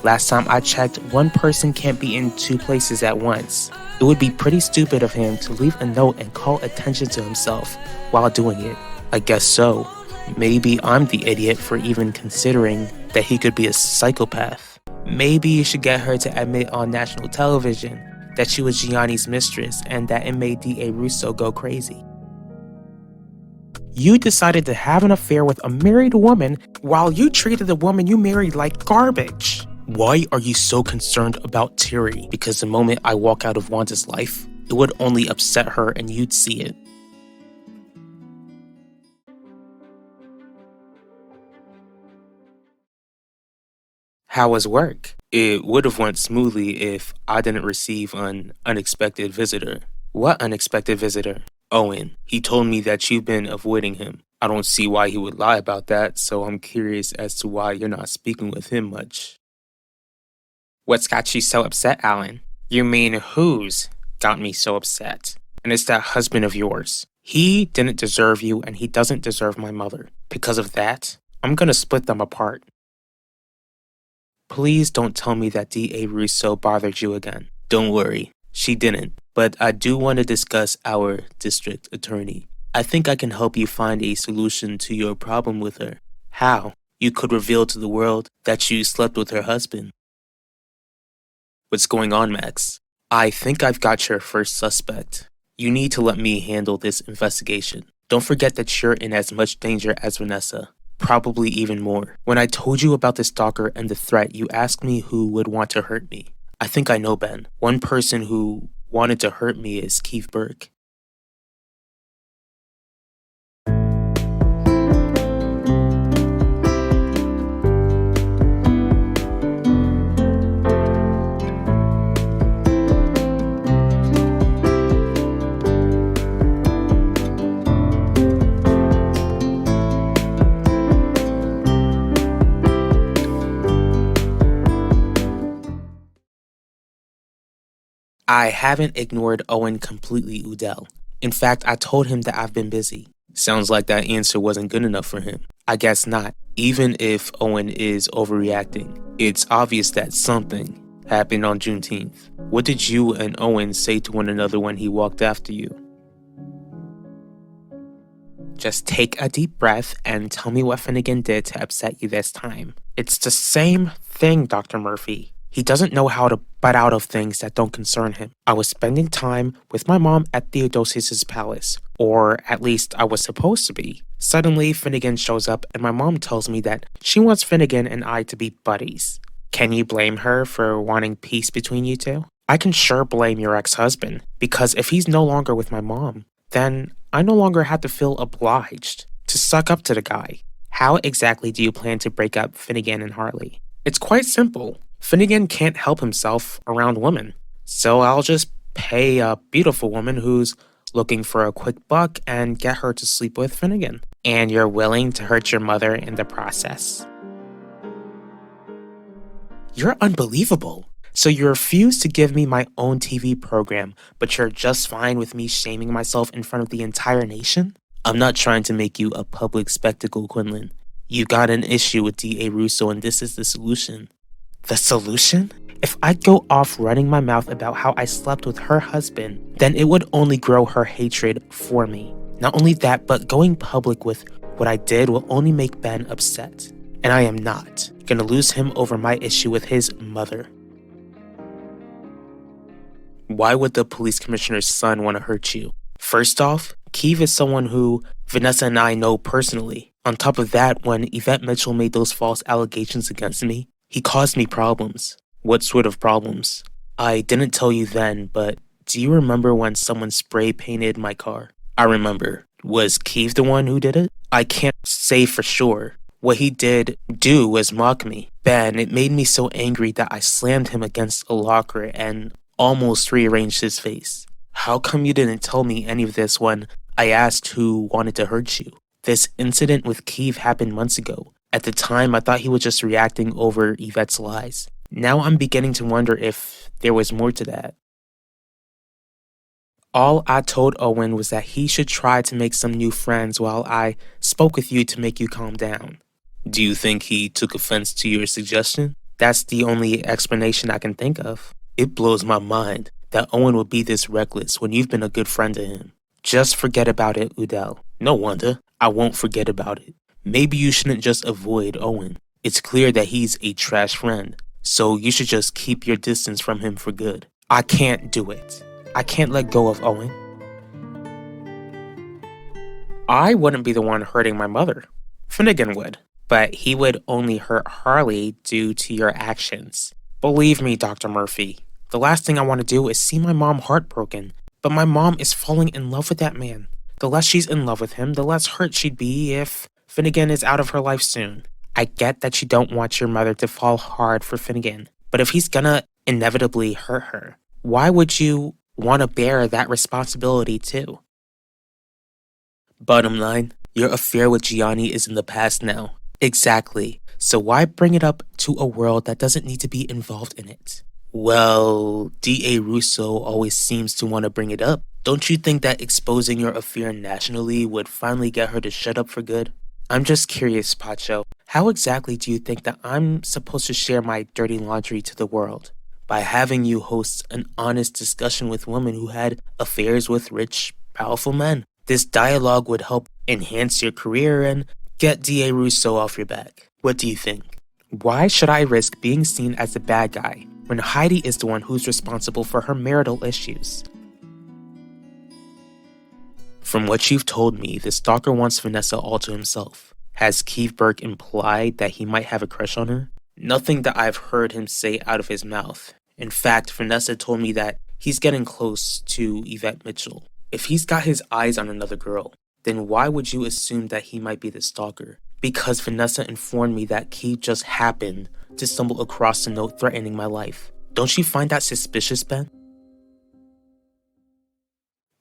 Last time I checked, one person can't be in two places at once. It would be pretty stupid of him to leave a note and call attention to himself while doing it. I guess so. Maybe I'm the idiot for even considering that he could be a psychopath. Maybe you should get her to admit on national television that she was Gianni's mistress and that it made D.A. Russo go crazy. You decided to have an affair with a married woman while you treated the woman you married like garbage. Why are you so concerned about Terry? Because the moment I walk out of Wanda's life, it would only upset her and you'd see it. How was work? It would have went smoothly if I didn't receive an unexpected visitor. What unexpected visitor? Owen. He told me that you've been avoiding him. I don't see why he would lie about that, so I'm curious as to why you're not speaking with him much. What's got you so upset, Alan? You mean who's got me so upset? And it's that husband of yours. He didn't deserve you and he doesn't deserve my mother. Because of that, I'm gonna split them apart. Please don't tell me that D.A. Russo bothered you again. Don't worry, she didn't. But I do want to discuss our district attorney. I think I can help you find a solution to your problem with her. How? You could reveal to the world that you slept with her husband. What's going on, Max? I think I've got your first suspect. You need to let me handle this investigation. Don't forget that you're in as much danger as Vanessa. Probably even more. When I told you about the stalker and the threat, you asked me who would want to hurt me. I think I know, Ben. One person who wanted to hurt me is Keith Burke. I haven't ignored Owen completely, Udell. In fact, I told him that I've been busy. Sounds like that answer wasn't good enough for him. I guess not. Even if Owen is overreacting, it's obvious that something happened on Juneteenth. What did you and Owen say to one another when he walked after you? Just take a deep breath and tell me what Finnegan did to upset you this time. It's the same thing, Dr. Murphy. He doesn't know how to butt out of things that don't concern him. I was spending time with my mom at Theodosius's palace, or at least I was supposed to be. Suddenly, Finnegan shows up and my mom tells me that she wants Finnegan and I to be buddies. Can you blame her for wanting peace between you two? I can sure blame your ex-husband, because if he's no longer with my mom, then I no longer have to feel obliged to suck up to the guy. How exactly do you plan to break up Finnegan and Harley? It's quite simple. Finnegan can't help himself around women, so I'll just pay a beautiful woman who's looking for a quick buck and get her to sleep with Finnegan. And you're willing to hurt your mother in the process. You're unbelievable. So you refuse to give me my own TV program, but you're just fine with me shaming myself in front of the entire nation? I'm not trying to make you a public spectacle, Quinlan. You got an issue with D.A. Russo and this is the solution. The solution? If I go off running my mouth about how I slept with her husband, then it would only grow her hatred for me. Not only that, but going public with what I did will only make Ben upset. And I am not gonna lose him over my issue with his mother. Why would the police commissioner's son want to hurt you? First off, Keith is someone who Vanessa and I know personally. On top of that, when Yvette Mitchell made those false allegations against me, he caused me problems. What sort of problems? I didn't tell you then, but do you remember when someone spray painted my car? I remember. Was Keith the one who did it? I can't say for sure. What he did do was mock me. Ben, it made me so angry that I slammed him against a locker and almost rearranged his face. How come you didn't tell me any of this when I asked who wanted to hurt you? This incident with Keith happened months ago. At the time, I thought he was just reacting over Yvette's lies. Now I'm beginning to wonder if there was more to that. All I told Owen was that he should try to make some new friends while I spoke with you to make you calm down. Do you think he took offense to your suggestion? That's the only explanation I can think of. It blows my mind that Owen would be this reckless when you've been a good friend to him. Just forget about it, Udell. No wonder. I won't forget about it. Maybe you shouldn't just avoid Owen. It's clear that he's a trash friend, so you should just keep your distance from him for good. I can't do it. I can't let go of Owen. I wouldn't be the one hurting my mother. Finnegan would, but he would only hurt Harley due to your actions. Believe me, Dr. Murphy, the last thing I want to do is see my mom heartbroken. But my mom is falling in love with that man. The less she's in love with him, the less hurt she'd be if Finnegan is out of her life soon. I get that you don't want your mother to fall hard for Finnegan, but if he's gonna inevitably hurt her, why would you want to bear that responsibility too? Bottom line, your affair with Gianni is in the past now. Exactly. So why bring it up to a world that doesn't need to be involved in it? Well, D.A. Russo always seems to want to bring it up. Don't you think that exposing your affair nationally would finally get her to shut up for good? I'm just curious, Pacho. How exactly do you think that I'm supposed to share my dirty laundry to the world? By having you host an honest discussion with women who had affairs with rich, powerful men. This dialogue would help enhance your career and get D.A. Russo off your back. What do you think? Why should I risk being seen as the bad guy when Heidi is the one who's responsible for her marital issues? From what you've told me, the stalker wants Vanessa all to himself. Has Keith Burke implied that he might have a crush on her? Nothing that I've heard him say out of his mouth. In fact, Vanessa told me that he's getting close to Yvette Mitchell. If he's got his eyes on another girl, then why would you assume that he might be the stalker? Because Vanessa informed me that Keith just happened to stumble across a note threatening my life. Don't you find that suspicious, Ben?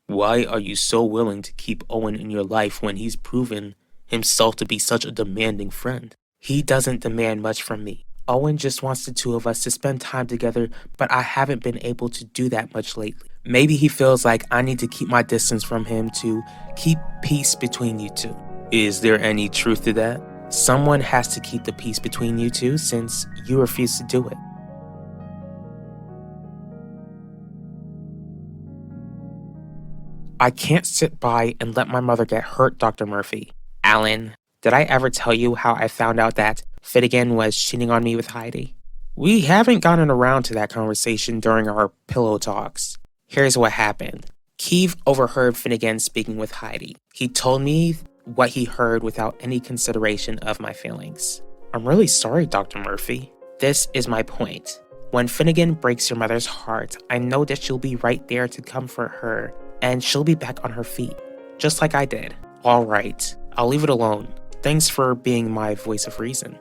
Why are you so willing to keep Owen in your life when he's proven himself to be such a demanding friend? He doesn't demand much from me. Owen just wants the two of us to spend time together, but I haven't been able to do that much lately. Maybe he feels like I need to keep my distance from him to keep peace between you two. Is there any truth to that? Someone has to keep the peace between you two since you refuse to do it. I can't sit by and let my mother get hurt, Dr. Murphy. Alan, did I ever tell you how I found out that Finnegan was cheating on me with Heidi? We haven't gotten around to that conversation during our pillow talks. Here's what happened. Keith overheard Finnegan speaking with Heidi. He told me what he heard without any consideration of my feelings. I'm really sorry, Dr. Murphy. This is my point. When Finnegan breaks your mother's heart, I know that she'll be right there to comfort her, and she'll be back on her feet, just like I did. All right, I'll leave it alone. Thanks for being my voice of reason.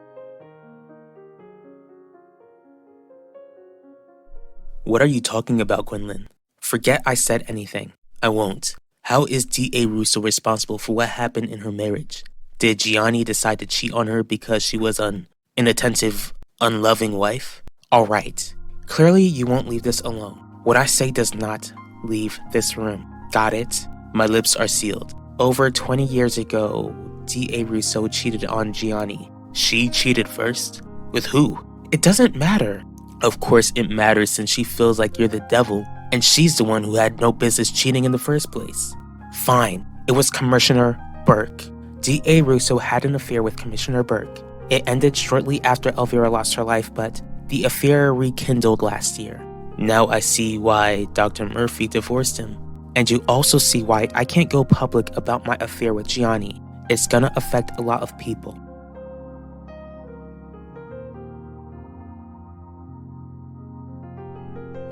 What are you talking about, Quinlan? Forget I said anything. I won't. How is D.A. Russo responsible for what happened in her marriage? Did Gianni decide to cheat on her because she was an inattentive, unloving wife? All right. Clearly, you won't leave this alone. What I say does not leave this room. Got it? My lips are sealed. Over 20 years ago, D.A. Russo cheated on Gianni. She cheated first? With who? It doesn't matter. Of course it matters since she feels like you're the devil, and she's the one who had no business cheating in the first place. Fine. It was Commissioner Burke. D.A. Russo had an affair with Commissioner Burke. It ended shortly after Elvira lost her life, but the affair rekindled last year. Now I see why Dr. Murphy divorced him. And you also see why I can't go public about my affair with Gianni. It's gonna affect a lot of people.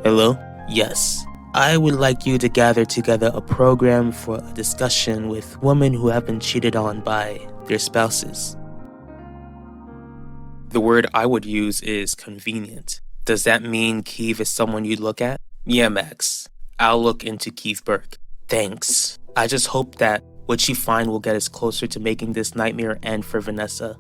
Hello? Yes. I would like you to gather together a program for a discussion with women who have been cheated on by their spouses. The word I would use is convenient. Does that mean Keith is someone you'd look at? Yeah, Max. I'll look into Keith Burke. Thanks. I just hope that what you find will get us closer to making this nightmare end for Vanessa.